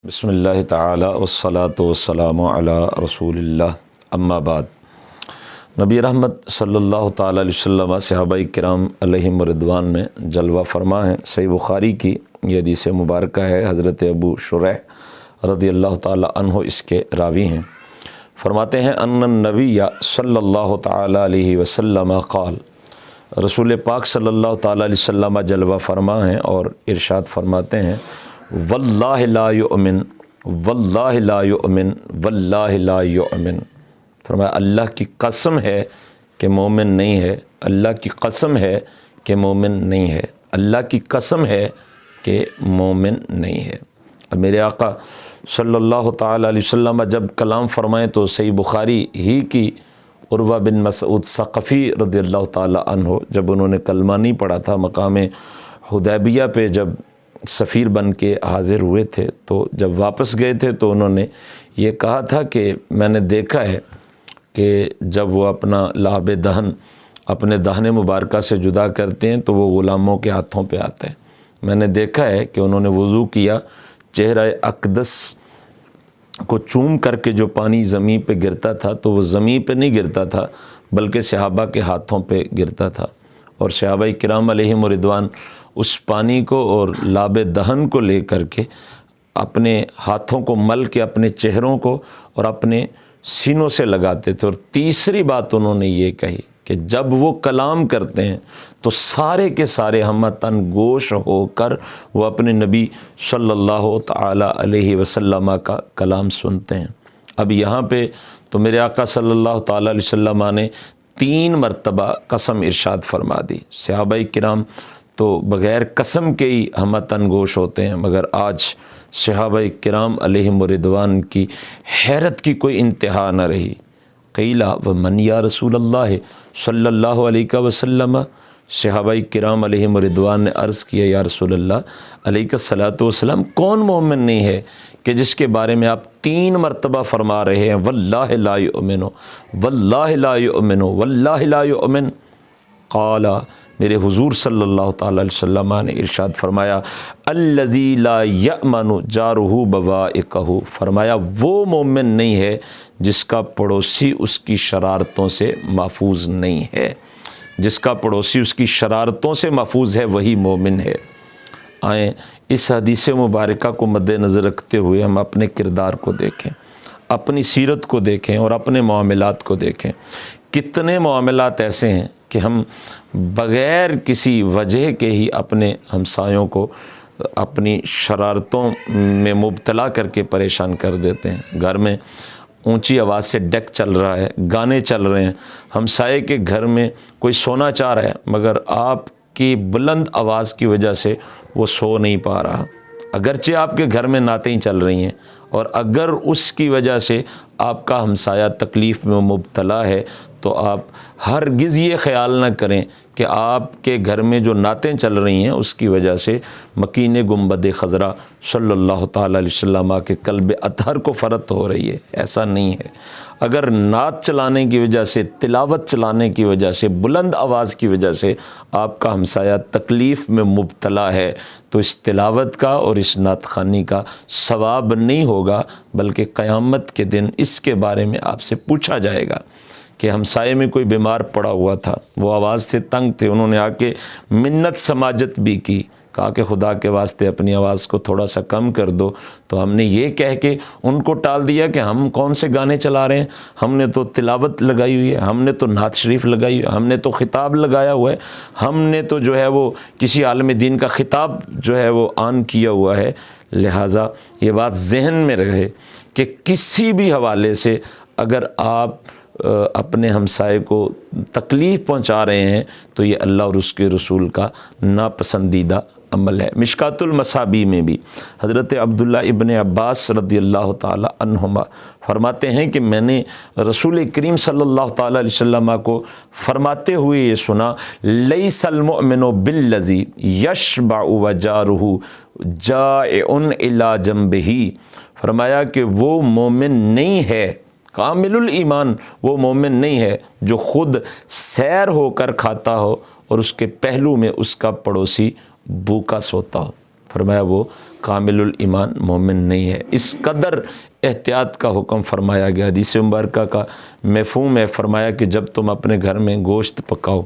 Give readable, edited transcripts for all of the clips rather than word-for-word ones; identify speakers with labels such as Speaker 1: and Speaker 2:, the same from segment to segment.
Speaker 1: بسم اللہ تعالی والصلاة والسلام علی رسول اللہ اما بعد۔ نبی رحمت صلی اللہ تعالی علیہ وسلم صحابہ کرام علیہم رضوان میں جلوہ فرما ہیں۔ صحیح بخاری کی یہ حدیث مبارکہ ہے۔ حضرت ابو شریح رضی اللہ تعالی عنہ اس کے راوی ہیں۔ فرماتے ہیں ان النبی صلی اللہ تعالی علیہ وسلم قال، رسول پاک صلی اللہ تعالی علیہ وسلم جلوہ فرما ہیں اور ارشاد فرماتے ہیں واللہ لا یؤمن واللہ لا یؤمن واللہ لا یؤمن۔ فرمایا اللہ کی قسم ہے کہ مومن نہیں ہے، اللہ کی قسم ہے کہ مومن نہیں ہے، اللہ کی قسم ہے کہ مومن نہیں ہے۔ اب میرے آقا صلی اللہ تعالی علیہ وسلم جب کلام فرمائیں تو صحیح بخاری ہی کی عروہ بن مسعود ثقفی رضی اللہ تعالی عنہ جب انہوں نے کلمہ نہیں پڑھا تھا، مقام حدیبیہ پہ جب سفیر بن کے حاضر ہوئے تھے تو جب واپس گئے تھے تو انہوں نے یہ کہا تھا کہ میں نے دیکھا ہے کہ جب وہ اپنا لعاب دہن اپنے دہن مبارکہ سے جدا کرتے ہیں تو وہ غلاموں کے ہاتھوں پہ آتا ہے۔ میں نے دیکھا ہے کہ انہوں نے وضو کیا، چہرہ اقدس کو چوم کر کے جو پانی زمین پہ گرتا تھا تو وہ زمین پہ نہیں گرتا تھا بلکہ صحابہ کے ہاتھوں پہ گرتا تھا، اور صحابہ کرام علیہم رضوان اس پانی کو اور لعاب دہن کو لے کر کے اپنے ہاتھوں کو مل کے اپنے چہروں کو اور اپنے سینوں سے لگاتے تھے۔ اور تیسری بات انہوں نے یہ کہی کہ جب وہ کلام کرتے ہیں تو سارے کے سارے ہم تن گوش ہو کر وہ اپنے نبی صلی اللہ تعالی علیہ وسلم کا کلام سنتے ہیں۔ اب یہاں پہ تو میرے آقا صلی اللہ تعالی علیہ وسلم نے 3 مرتبہ قسم ارشاد فرما دی۔ صحابہ کرام تو بغیر قسم کے ہی ہم تن گوش ہوتے ہیں، مگر آج صحابہ کرام علیہم رضوان کی حیرت کی کوئی انتہا نہ رہی۔ قیلا ومن یا رسول اللہ صلی اللہ علیہ وسلم، صحابہ کرام علیہم رضوان نے عرض کیا یا رسول اللہ علیہ الصلوۃ والسلام، کون مومن نہیں ہے کہ جس کے بارے میں آپ 3 مرتبہ فرما رہے ہیں واللہ لا یؤمن واللہ لا یؤمن واللہ لا یؤمن؟ قال، میرے حضور صلی اللہ تعالی علیہ وسلم نے ارشاد فرمایا الذی لا یأمن جارہ بوائقہ، فرمایا وہ مومن نہیں ہے جس کا پڑوسی اس کی شرارتوں سے محفوظ نہیں ہے۔ جس کا پڑوسی اس کی شرارتوں سے محفوظ ہے وہی مومن ہے۔ آئیں اس حدیث مبارکہ کو مد نظر رکھتے ہوئے ہم اپنے کردار کو دیکھیں، اپنی سیرت کو دیکھیں اور اپنے معاملات کو دیکھیں۔ کتنے معاملات ایسے ہیں کہ ہم بغیر کسی وجہ کے ہی اپنے ہمسایوں کو اپنی شرارتوں میں مبتلا کر کے پریشان کر دیتے ہیں۔ گھر میں اونچی آواز سے ڈیک چل رہا ہے، گانے چل رہے ہیں، ہمسائے کے گھر میں کوئی سونا چاہ رہا ہے مگر آپ کی بلند آواز کی وجہ سے وہ سو نہیں پا رہا، اگرچہ آپ کے گھر میں نعتیں چل رہی ہیں، اور اگر اس کی وجہ سے آپ کا ہمسایہ تکلیف میں مبتلا ہے تو آپ ہرگز یہ خیال نہ کریں کہ آپ کے گھر میں جو نعتیں چل رہی ہیں اس کی وجہ سے مکین گنبد خضرا صلی اللہ تعالی علیہ وسلم کے قلب اطہر کو فرت ہو رہی ہے۔ ایسا نہیں ہے۔ اگر نعت چلانے کی وجہ سے، تلاوت چلانے کی وجہ سے، بلند آواز کی وجہ سے آپ کا ہمسایہ تکلیف میں مبتلا ہے تو اس تلاوت کا اور اس نعت خوانی کا ثواب نہیں ہوگا، بلکہ قیامت کے دن اس کے بارے میں آپ سے پوچھا جائے گا کہ ہمسائے میں کوئی بیمار پڑا ہوا تھا، وہ آواز سے تنگ تھے، انہوں نے آ کے منت سماجت بھی کی، کہا کہ خدا کے واسطے اپنی آواز کو تھوڑا سا کم کر دو، تو ہم نے یہ کہہ کے ان کو ٹال دیا کہ ہم کون سے گانے چلا رہے ہیں، ہم نے تو تلاوت لگائی ہوئی ہے، ہم نے تو نعت شریف لگائی ہوئی ہے، ہم نے تو خطاب لگایا ہوا ہے، ہم نے تو جو ہے وہ کسی عالم دین کا خطاب جو ہے وہ آن کیا ہوا ہے۔ لہٰذا یہ بات ذہن میں رہے کہ کسی بھی حوالے سے اگر آپ اپنے ہمسائے کو تکلیف پہنچا رہے ہیں تو یہ اللہ اور اس کے رسول کا ناپسندیدہ عمل ہے۔ مشکات المصابیح میں بھی حضرت عبداللہ ابن عباس رضی اللہ تعالی عنہما فرماتے ہیں کہ میں نے رسول کریم صلی اللہ تعالی علیہ وسلم کو فرماتے ہوئے یہ سنا لیس المؤمن بالذی یشبع وجارہ جائع الی جنبہ، فرمایا کہ وہ مومن نہیں ہے، کامل الایمان وہ مومن نہیں ہے جو خود سیر ہو کر کھاتا ہو اور اس کے پہلو میں اس کا پڑوسی بھوکا سوتا ہو۔ فرمایا وہ کامل الایمان مومن نہیں ہے۔ اس قدر احتیاط کا حکم فرمایا گیا۔ حدیث مبارکہ کا مفہوم ہے، فرمایا کہ جب تم اپنے گھر میں گوشت پکاؤ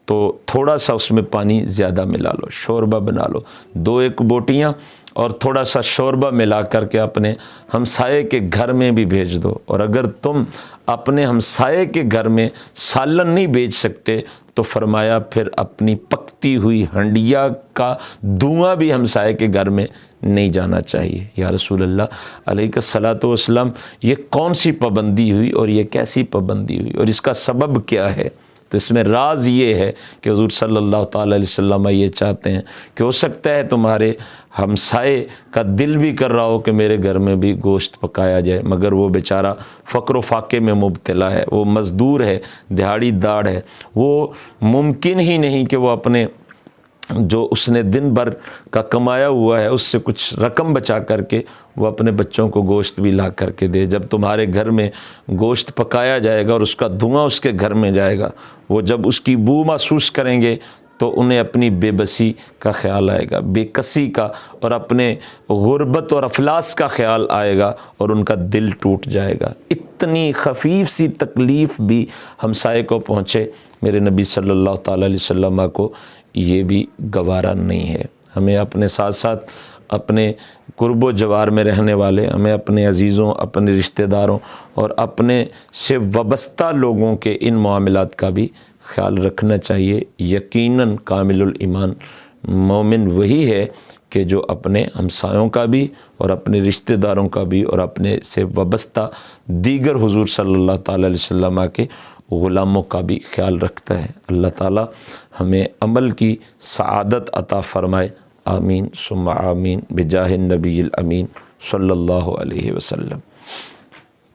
Speaker 1: تو تھوڑا سا اس میں پانی زیادہ ملا لو، شوربہ بنا لو، 2-1 بوٹیاں اور تھوڑا سا شوربہ ملا کر کے اپنے ہمسائے کے گھر میں بھی بھیج دو۔ اور اگر تم اپنے ہمسائے کے گھر میں سالن نہیں بھیج سکتے تو فرمایا پھر اپنی پکتی ہوئی ہنڈیا کا دھواں بھی ہمسائے کے گھر میں نہیں جانا چاہیے۔ یا رسول اللہ علیہ الصلاۃ والسلام، یہ کون سی پابندی ہوئی اور یہ کیسی پابندی ہوئی اور اس کا سبب کیا ہے؟ تو اس میں راز یہ ہے کہ حضور صلی اللہ تعالیٰ علیہ وسلم یہ چاہتے ہیں کہ ہو سکتا ہے تمہارے ہمسائے کا دل بھی کر رہا ہو کہ میرے گھر میں بھی گوشت پکایا جائے، مگر وہ بیچارہ فقر و فاقے میں مبتلا ہے، وہ مزدور ہے، دہاڑی داڑ ہے، وہ ممکن ہی نہیں کہ وہ اپنے جو اس نے دن بھر کا کمایا ہوا ہے اس سے کچھ رقم بچا کر کے وہ اپنے بچوں کو گوشت بھی لا کر کے دے۔ جب تمہارے گھر میں گوشت پکایا جائے گا اور اس کا دھواں اس کے گھر میں جائے گا، وہ جب اس کی بو محسوس کریں گے تو انہیں اپنی بے بسی کا خیال آئے گا، بے کسی کا، اور اپنے غربت اور افلاس کا خیال آئے گا اور ان کا دل ٹوٹ جائے گا۔ اتنی خفیف سی تکلیف بھی ہمسائے کو پہنچے، میرے نبی صلی اللہ تعالیٰ علیہ وسلم کو یہ بھی گوارا نہیں ہے۔ ہمیں اپنے ساتھ ساتھ اپنے قرب و جوار میں رہنے والے، ہمیں اپنے عزیزوں، اپنے رشتہ داروں اور اپنے سے وابستہ لوگوں کے ان معاملات کا بھی خیال رکھنا چاہیے۔ یقیناً کامل الایمان مومن وہی ہے کہ جو اپنے ہمسایوں کا بھی اور اپنے رشتہ داروں کا بھی اور اپنے سے وابستہ دیگر حضور صلی اللہ تعالیٰ علیہ وسلم کے غلاموں کا بھی خیال رکھتا ہے۔ اللہ تعالیٰ ہمیں عمل کی سعادت عطا فرمائے، آمین ثم آمین، بجاہ النبی الامین صلی اللہ علیہ وسلم۔